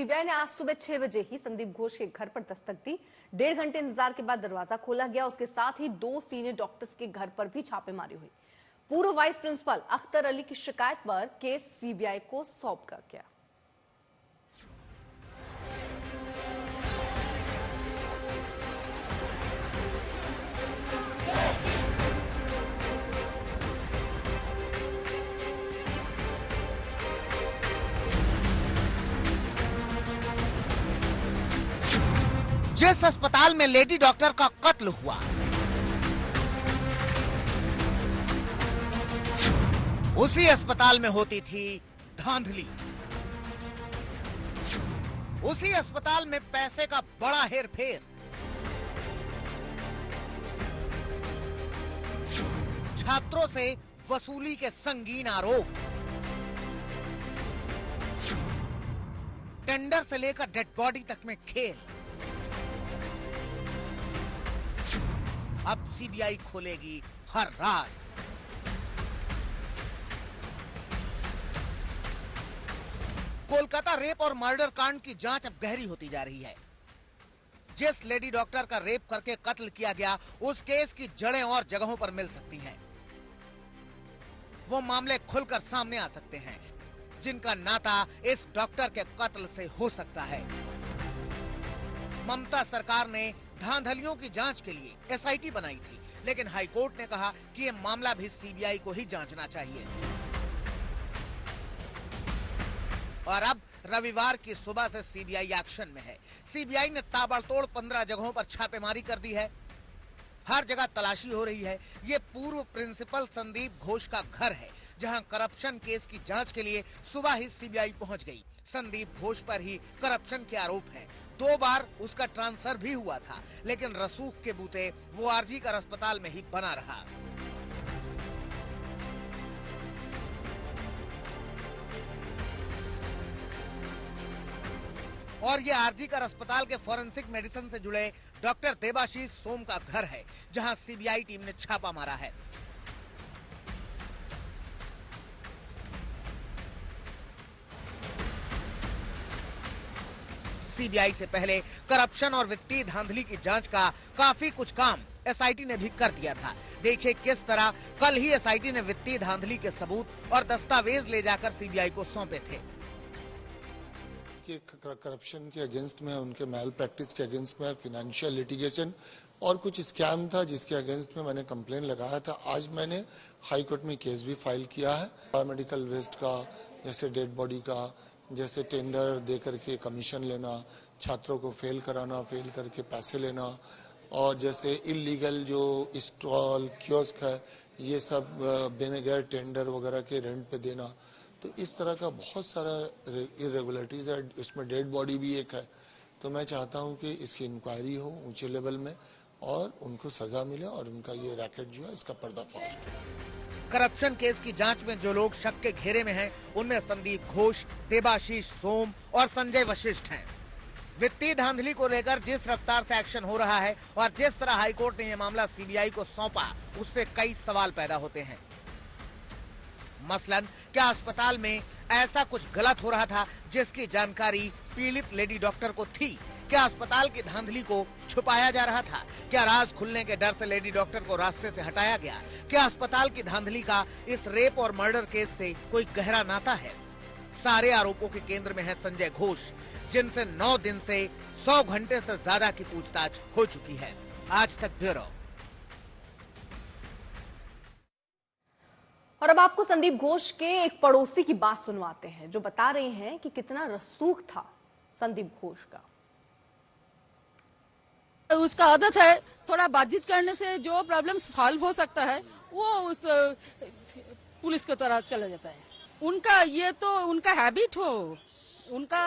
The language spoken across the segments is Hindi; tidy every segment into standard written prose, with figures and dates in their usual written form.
सीबीआई ने आज सुबह 6 बजे ही संदीप घोष के घर पर दस्तक दी। 1.5 घंटे इंतजार के बाद दरवाजा खोला गया। उसके साथ ही 2 सीनियर डॉक्टर्स के घर पर भी छापेमारी हुई। पूर्व वाइस प्रिंसिपल अख्तर अली की शिकायत पर केस सीबीआई को सौंप कर गया। जिस अस्पताल में लेडी डॉक्टर का कत्ल हुआ, उसी अस्पताल में होती थी धांधली। उसी अस्पताल में पैसे का बड़ा हेरफेर। छात्रों से वसूली के संगीन आरोप। टेंडर से लेकर डेड बॉडी तक में खेल। अब सीबीआई खोलेगी हर राज। कोलकाता रेप और मर्डर कांड की जांच अब गहरी होती जा रही है। जिस लेडी डॉक्टर का रेप करके कत्ल किया गया, उस केस की जड़ें और जगहों पर मिल सकती हैं। वो मामले खुलकर सामने आ सकते हैं, जिनका नाता इस डॉक्टर के कत्ल से हो सकता है। ममता सरकार ने धांधलियों की जांच के लिए एसआईटी बनाई थी, लेकिन हाईकोर्ट ने कहा कि ये मामला भी सीबीआई को ही जांचना चाहिए। और अब रविवार की सुबह से सीबीआई एक्शन में है। सीबीआई ने ताबड़तोड़ 15 जगहों पर छापेमारी कर दी है। हर जगह तलाशी हो रही है। ये पूर्व प्रिंसिपल संदीप घोष का घर है, जहां करप्शन केस की जांच के लिए सुबह ही सीबीआई पहुंच गई। संदीप घोष पर ही करप्शन के आरोप हैं। 2 बार उसका ट्रांसफर भी हुआ था, लेकिन रसूख के बूते वो आरजी कर अस्पताल में ही बना रहा। और ये आरजी कर अस्पताल के फॉरेंसिक मेडिसिन से जुड़े डॉक्टर देबाशीष सोम का घर है, जहां सीबीआई टीम ने छापा मारा है। सीबीआई से पहले करप्शन और वित्तीय धांधली की जांच का काफी कुछ काम एसआईटी ने भी कर दिया था। देखिए किस तरह कल ही एसआईटी ने वित्तीय धांधली के सबूत और दस्तावेज ले जाकर सीबीआई को सौंपे थे। करप्शन के अगेंस्ट में, उनके मैल प्रैक्टिस के अगेंस्ट में, फाइनेंशियल लिटिगेशन और कुछ स्कैम था जिसके अगेंस्ट में मैंने कंप्लेन लगाया था। आज मैंने हाई कोर्ट में केस भी फाइल किया है। मेडिकल वेस्ट का, जैसे डेड बॉडी का, जैसे टेंडर दे करके कमीशन लेना, छात्रों को फेल कराना, फेल करके पैसे लेना, और जैसे इलीगल जो स्टॉल कियोस्क है, ये सब बिना टेंडर वगैरह के रेंट पे देना। तो इस तरह का बहुत सारा इरेगुलरिटीज है। इसमें डेड बॉडी भी एक है। तो मैं चाहता हूं कि इसकी इंक्वायरी हो ऊंचे लेवल में और उनको सजा मिले और उनका ये रैकेट जो है इसका पर्दाफाश हो। करप्शन केस की जांच में जो लोग शक के घेरे में हैं, उनमें संदीप घोष, देबाशीष सोम और संजय वशिष्ठ हैं। वित्तीय धांधली को लेकर जिस रफ्तार से एक्शन हो रहा है और जिस तरह हाईकोर्ट ने यह मामला सीबीआई को सौंपा, उससे कई सवाल पैदा होते हैं। मसलन क्या अस्पताल में ऐसा कुछ गलत हो रहा था जिसकी जानकारी पीड़ित लेडी डॉक्टर को थी? क्या अस्पताल की धांधली को छुपाया जा रहा था? क्या राज खुलने के डर से लेडी डॉक्टर को रास्ते से हटाया गया? क्या अस्पताल की धांधली का इस रेप और मर्डर केस से कोई गहरा नाता है? सारे आरोपों के केंद्र में है संजय घोष, जिनसे 9 दिन से 100 घंटे से ज्यादा की पूछताछ हो चुकी है। आज तक ब्यूरो। और अब आपको संदीप घोष के एक पड़ोसी की बात सुनवाते हैं, जो बता रहे हैं कि कितना रसूख था संदीप घोष का। उसका आदत है थोड़ा बातचीत करने से जो प्रॉब्लम सॉल्व हो सकता है वो उस पुलिस की तरह चला जाता है। उनका ये तो उनका हैबिट हो, उनका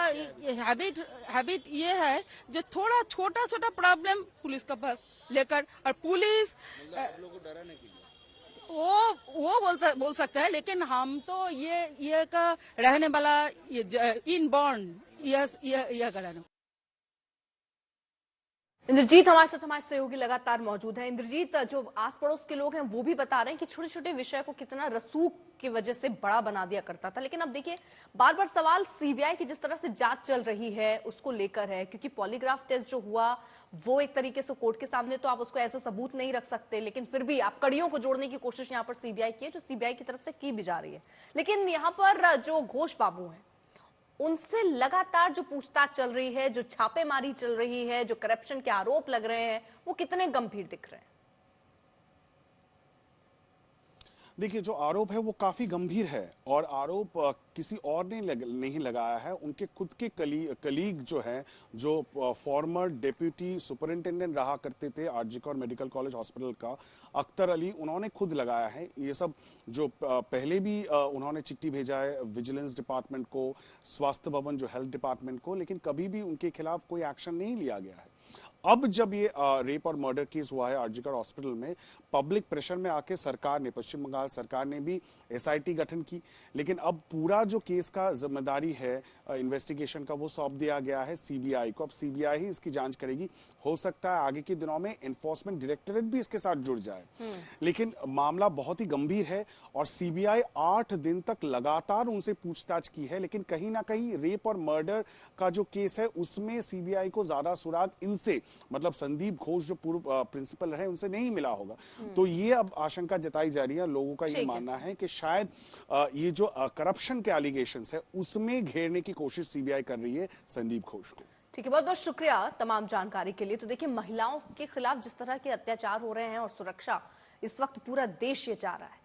हैबिट ये है जो थोड़ा छोटा छोटा प्रॉब्लम पुलिस के पास लेकर, और पुलिस वो बोल सकता है, लेकिन हम तो ये का रहने वाला इन बॉर्न ये कराना। इंद्रजीत हमारे साथ हमारे सहयोगी लगातार मौजूद है। इंद्रजीत, जो आस पड़ोस के लोग हैं वो भी बता रहे हैं कि छोटे छोटे विषय को कितना रसूख की वजह से बड़ा बना दिया करता था, लेकिन अब देखिए बार बार सवाल सीबीआई की जिस तरह से जांच चल रही है उसको लेकर है, क्योंकि पॉलीग्राफ टेस्ट जो हुआ वो एक तरीके से कोर्ट के सामने तो आप उसको ऐसा सबूत नहीं रख सकते, लेकिन फिर भी आप कड़ियों को जोड़ने की कोशिश यहाँ पर सीबीआई की है, जो सीबीआई की तरफ से की भी जा रही है। लेकिन यहाँ पर जो घोष बाबू हैं उनसे लगातार जो पूछताछ चल रही है, जो छापेमारी चल रही है, जो करप्शन के आरोप लग रहे हैं, वो कितने गंभीर दिख रहे हैं? देखिए, जो आरोप है वो काफी गंभीर है और आरोप किसी और ने नहीं लगाया है। उनके खुद के कलीग जो है, जो फॉर्मर डेप्यूटी सुपरिंटेंडेंट रहा करते थे आरजीकर मेडिकल कॉलेज हॉस्पिटल का, अख्तर अली, उन्होंने खुद लगाया है। ये सब जो पहले भी उन्होंने चिट्ठी भेजा है विजिलेंस डिपार्टमेंट को, स्वास्थ्य भवन जो हेल्थ डिपार्टमेंट को, लेकिन कभी भी उनके खिलाफ कोई एक्शन नहीं लिया गया है। अब जब ये रेप और मर्डर केस हुआ है आरजीकर हॉस्पिटल में, पब्लिक प्रेशर में आके सरकार ने, पश्चिम बंगाल सरकार ने भी एसआईटी गठन की, लेकिन अब पूरा जो केस का जिम्मेदारी है इन्वेस्टिगेशन का वो सौंप दिया गया है सीबीआई को। अब सीबीआई ही इसकी जांच करेगी। हो सकता है आगे के दिनों में एनफोर्समेंट डायरेक्टरेट भी इसके साथ जुड़ जाए, लेकिन मामला बहुत ही गंभीर है और सीबीआई 8 दिन तक लगातार उनसे पूछताछ की है, लेकिन कहीं ना कहीं रेप और मर्डर का जो केस है उसमें सीबीआई को ज्यादा सुराग इनसे, मतलब संदीप घोष जो पूर्व प्रिंसिपल रहे, उनसे नहीं मिला होगा। तो ये अब आशंका जताई जा रही है, लोगों का ये मानना है कि शायद ये जो करप्शन के एलिगेशंस है उसमें घेरने की कोशिश सीबीआई कर रही है संदीप घोष को। ठीक है, बहुत बहुत शुक्रिया तमाम जानकारी के लिए। तो देखिए, महिलाओं के खिलाफ जिस तरह के अत्याचार हो रहे हैं और सुरक्षा, इस वक्त पूरा देश ये चाह रहा है।